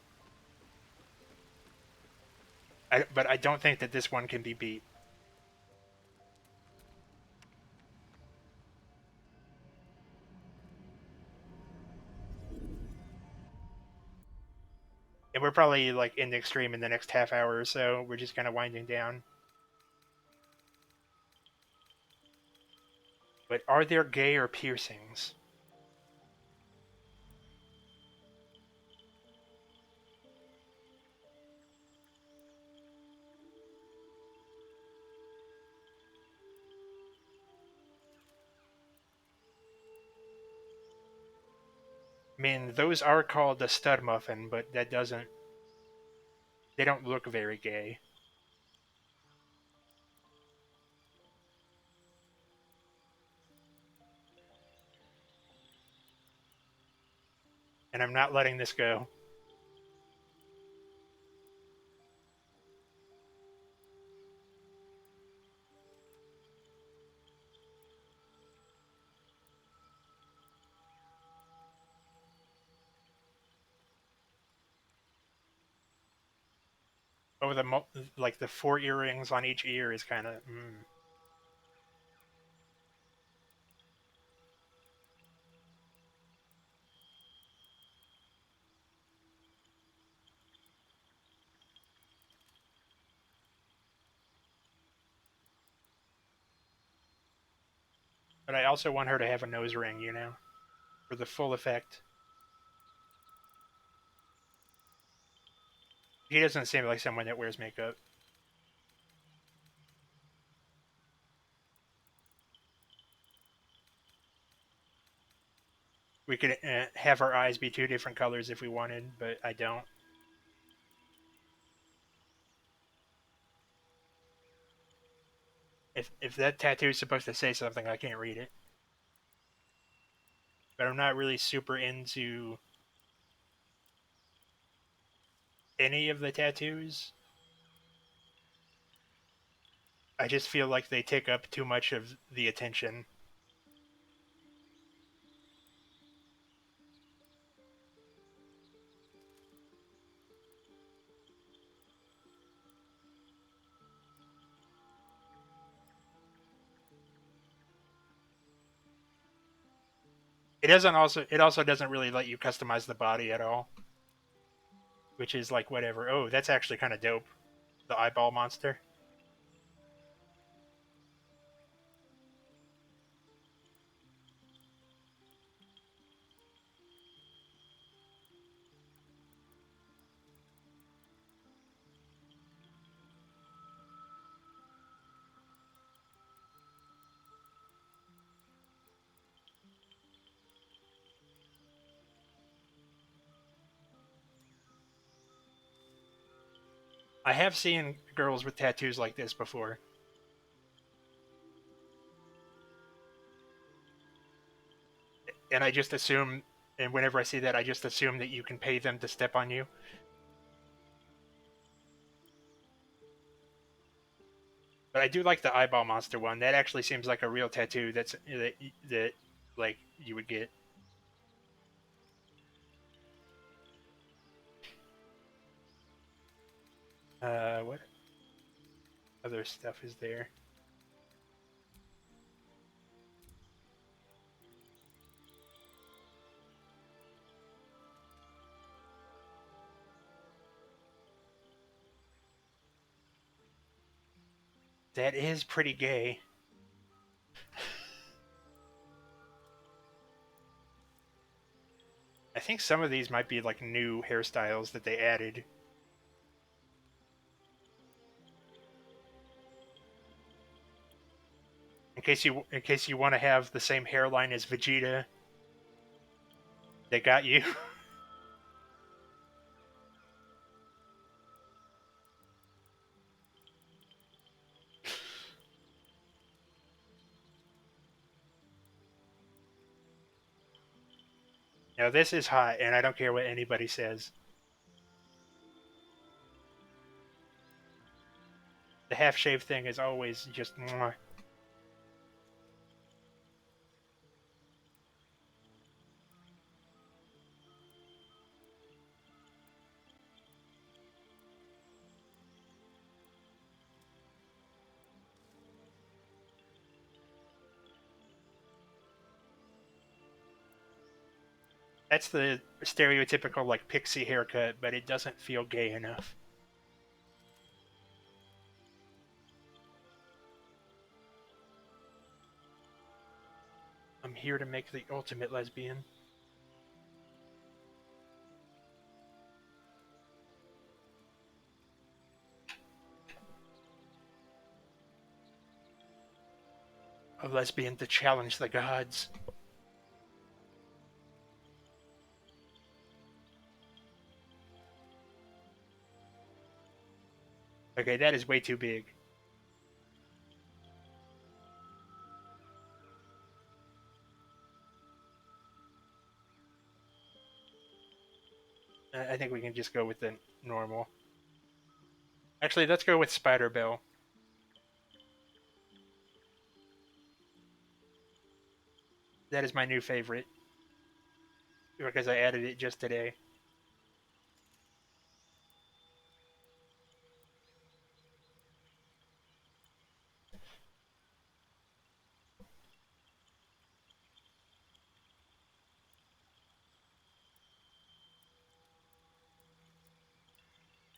But I don't think that this one can be beat. And we're probably like in the extreme in the next half hour or so. We're just kind of winding down. But are there gayer piercings? I mean, those are called a stud muffin, but that doesn't... They don't look very gay. And I'm not letting this go. Oh, like the 4 earrings on each ear is kind of... But I also want her to have a nose ring, you know? For the full effect. He doesn't seem like someone that wears makeup. We could have our eyes be 2 different colors if we wanted, but I don't. If that tattoo is supposed to say something, I can't read it. But I'm not really super into any of the tattoos. I just feel like they take up too much of the attention. It also doesn't really let you customize the body at all. Which is like whatever. Oh, that's actually kind of dope. The eyeball monster. I have seen girls with tattoos like this before. And I just assume, and whenever I see that, I just assume that you can pay them to step on you. But I do like the eyeball monster one. That actually seems like a real tattoo. That like you would get. What other stuff is there? That is pretty gay. I think some of these might be like new hairstyles that they added. In in case you want to have the same hairline as Vegeta, they got you. Now this is hot, and I don't care what anybody says. The half-shave thing is always just mwah. That's the stereotypical like pixie haircut, but it doesn't feel gay enough. I'm here to make the ultimate lesbian. A lesbian to challenge the gods. Okay, that is way too big. I think we can just go with the normal. Actually, let's go with Spider Bell. That is my new favorite. Because I added it just today.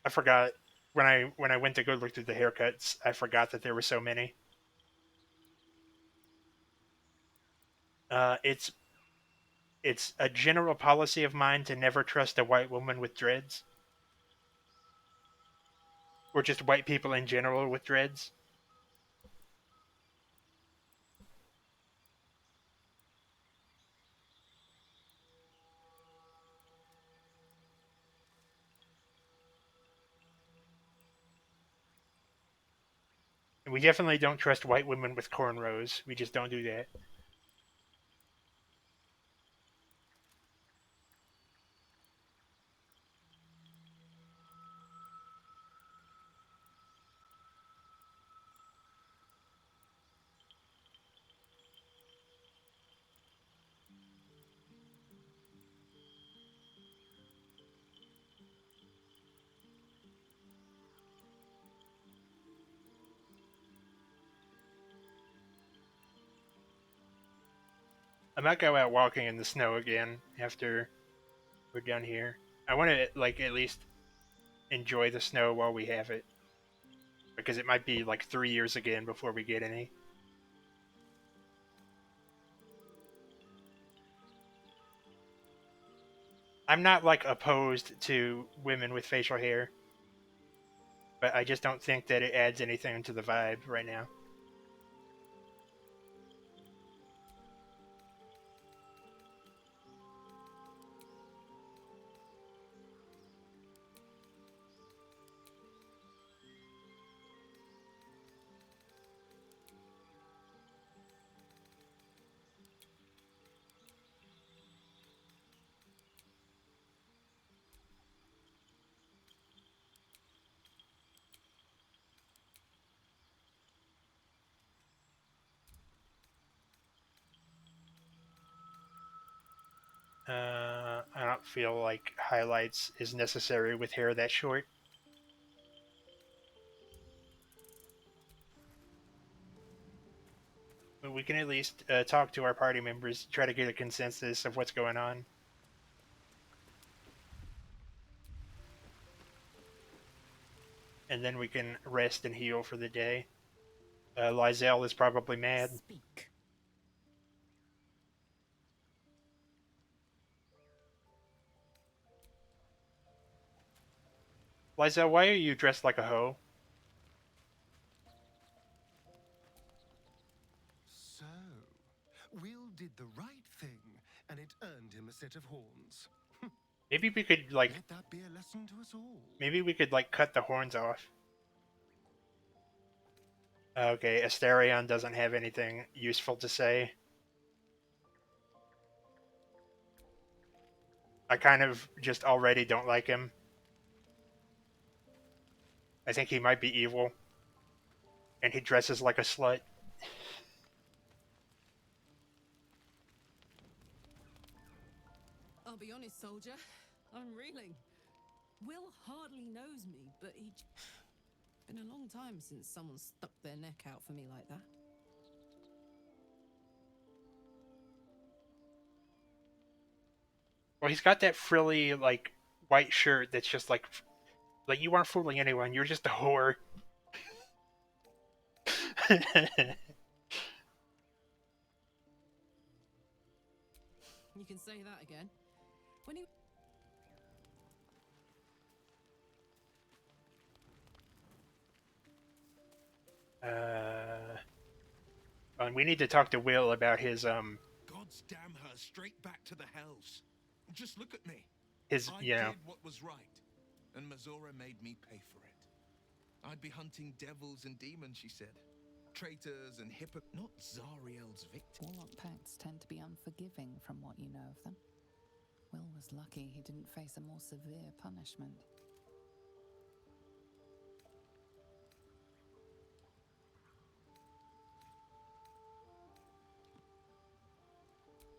I forgot when I went to go look through the haircuts, I forgot that there were so many. It's a general policy of mine to never trust a white woman with dreads. Or just white people in general with dreads. And we definitely don't trust white women with cornrows. We just don't do that. I might go out walking in the snow again after we're done here. I want to like at least enjoy the snow while we have it, because it might be like 3 years again before we get any. I'm not like opposed to women with facial hair, but I just don't think that it adds anything to the vibe right now. I don't feel like highlights is necessary with hair that short. But we can at least talk to our party members, try to get a consensus of what's going on. And then we can rest and heal for the day. Lizelle is probably mad. Speak. Lizelle, why are you dressed like a hoe? set of horns. Maybe we could like. Let that be a lesson to us all. Maybe we could like cut the horns off. Okay, Asterion doesn't have anything useful to say. I kind of just already don't like him. I think he might be evil. And he dresses like a slut. I'll be honest, soldier. I'm reeling. Will hardly knows me, but been a long time since someone stuck their neck out for me like that. Well, he's got that frilly, like, white shirt that's just like you aren't fooling anyone, you're just a whore. You can say that again. When he... And we need to talk to Will about his, God's damn her, straight back to the hells. Just look at me. I you know. did what was right, and Mazora made me pay for it. I'd be hunting devils and demons, she said. Traitors and not Zariel's victims. Warlock pacts tend to be unforgiving from what you know of them. Will was lucky he didn't face a more severe punishment.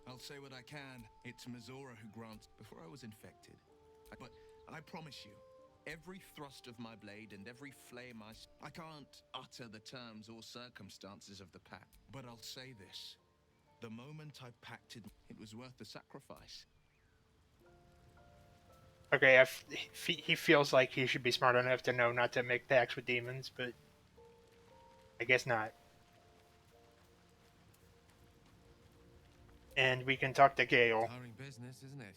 I'll say what I can. It's Mazora who grants before I was infected. But I promise you, every thrust of my blade and every flame I can't utter the terms or circumstances of the pact. But I'll say this. The moment I pacted, it was worth the sacrifice. Okay, he feels like he should be smart enough to know not to make pacts with demons, but I guess not. And we can talk to Gale, Business, isn't it?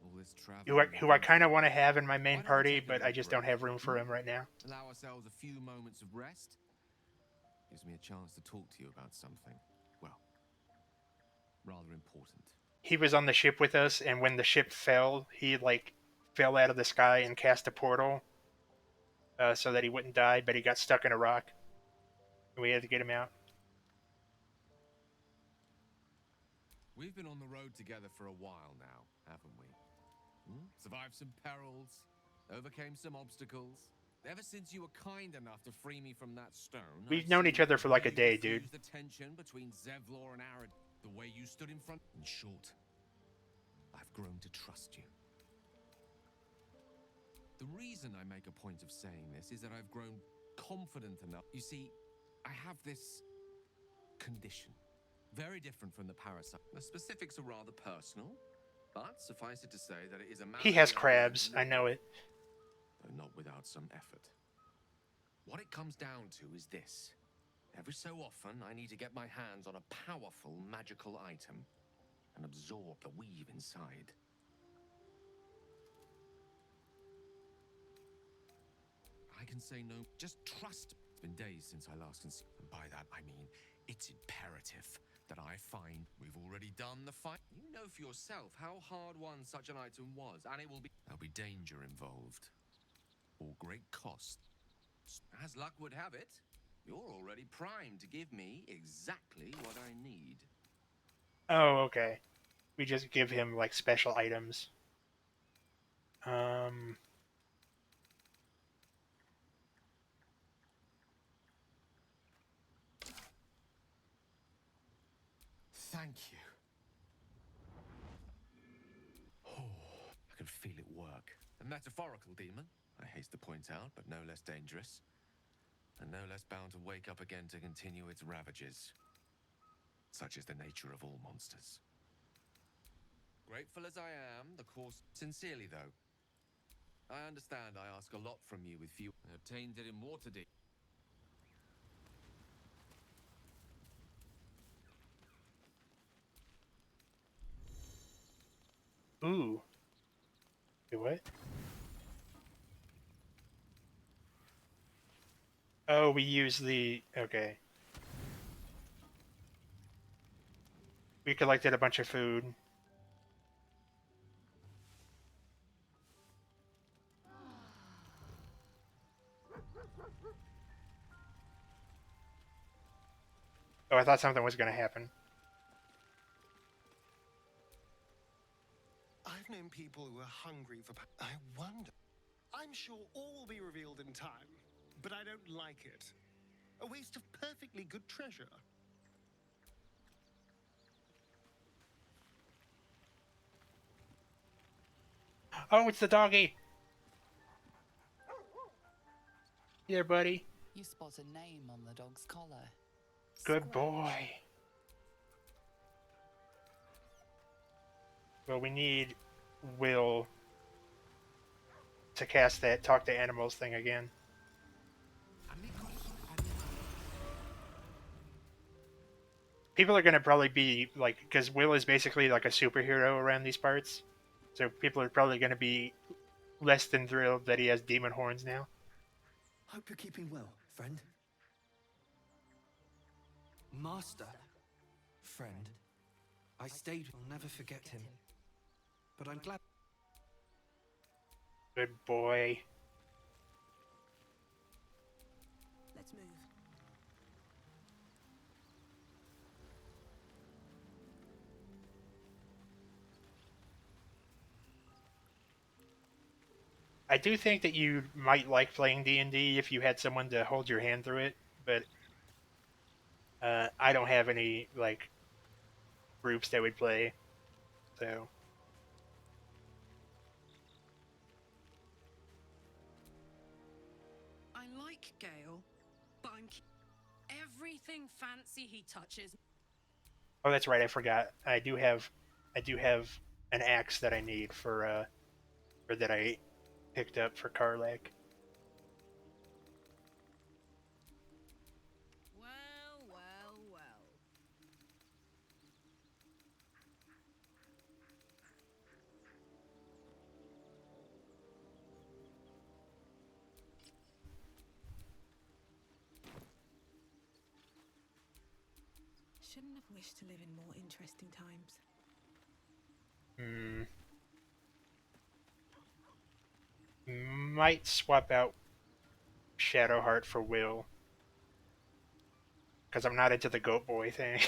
All this travel who I kind of want to have in my main party, but I just don't have room for him right now. Allow ourselves a few moments of rest. Gives me a chance to talk to you about something, well, rather important. He was on the ship with us, and when the ship fell, he like fell out of the sky and cast a portal so that he wouldn't die, but he got stuck in a rock. And we had to get him out. We've been on the road together for a while now, haven't we? Survived some perils, overcame some obstacles. Ever since you were kind enough to free me from that stone, We've known each other for like a day, dude. The tension between Zevlor and Arid, the way you stood in front. In short, I've grown to trust you. The reason I make a point of saying this is that I've grown confident enough. You see, I have this condition. Very different from the parasite. The specifics are rather personal, but suffice it to say that it is a matter. He has crabs, I know it. Though not without some effort. What it comes down to is this. Every so often, I need to get my hands on a powerful magical item and absorb the weave inside. I can say no, just trust. It's been days since I last conceived, and by that I mean it's imperative that I find we've already done the fight. You know for yourself how hard won such an item was, and it will be. There'll be danger involved, or great cost. As luck would have it, you're already primed to give me exactly what I need. Oh, okay. We just give him like special items. Thank you. Oh, I can feel it work. A metaphorical demon, I haste to point out, but no less dangerous. And no less bound to wake up again to continue its ravages. Such is the nature of all monsters. Grateful as I am, the course... Sincerely, though. I understand I ask a lot from you with few... I obtained it in Waterdeep. Ooh. Wait, what? Oh, we use the... Okay. We collected a bunch of food. Oh, I thought something was going to happen. I've known people who are hungry for. I wonder. I'm sure all will be revealed in time, but I don't like it. A waste of perfectly good treasure. Oh, it's the doggy. Here, buddy. You spot a name on the dog's collar. Good boy. Well, we need Will to cast that talk to animals thing again. People are going to probably be like, because Will is basically like a superhero around these parts, so people are probably going to be less than thrilled that he has demon horns now. Hope you're keeping well, friend. Master. Friend. I stayed. I'll never forget him. But I'm glad. Good boy. Let's move. I do think that you might like playing D&D if you had someone to hold your hand through it, but I don't have any like groups that would play, so. I like Gale, but everything fancy he touches. Oh, that's right. I forgot. I do have an axe that I need for or that I picked up for Karlak. Well, well, well. Shouldn't have wished to live in more interesting times. Might swap out Shadowheart for Will. Because I'm not into the goat boy thing.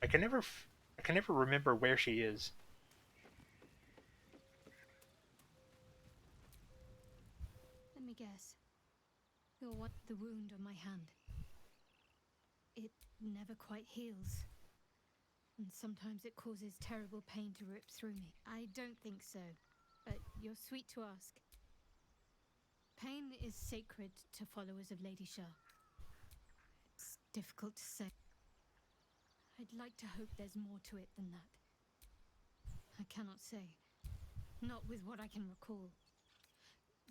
I can never remember where she is. Let me guess. You'll want the wound on my hand. It never quite heals. And sometimes it causes terrible pain to rip through me. I don't think so, but you're sweet to ask. Pain is sacred to followers of Lady Shah. It's difficult to say. I'd like to hope there's more to it than that. I cannot say. Not with what I can recall.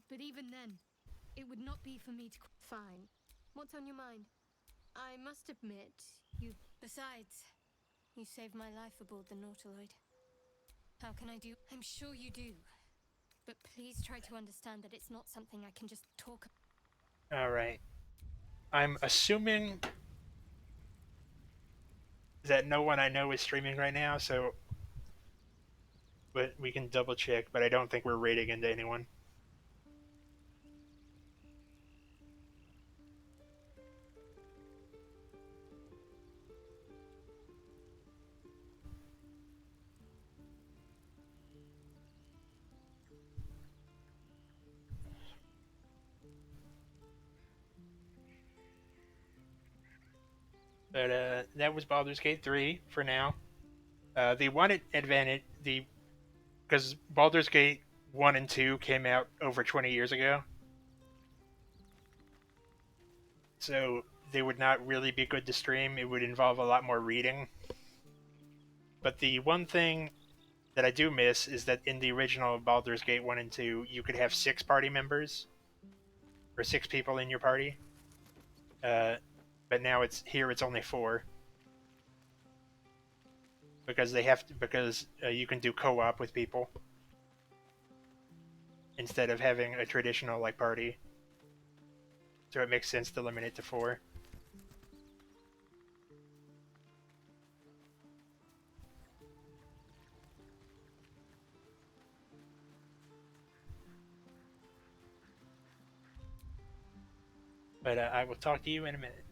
But even then, it would not be for me to... Fine. What's on your mind? I must admit, you... Besides, you saved my life aboard the Nautiloid. How can I do... I'm sure you do. But please try to understand that it's not something I can just talk... Alright. I'm assuming that no one I know is streaming right now, so... But we can double check, but I don't think we're raiding into anyone. But that was Baldur's Gate 3 for now. The one advantage, because Baldur's Gate 1 and 2 came out over 20 years ago. So they would not really be good to stream. It would involve a lot more reading. But the one thing that I do miss is that in the original Baldur's Gate 1 and 2, you could have 6 party members. Or 6 people in your party. But now it's only 4. Because you can do co-op with people instead of having a traditional like party, so it makes sense to limit it to 4. But I will talk to you in a minute.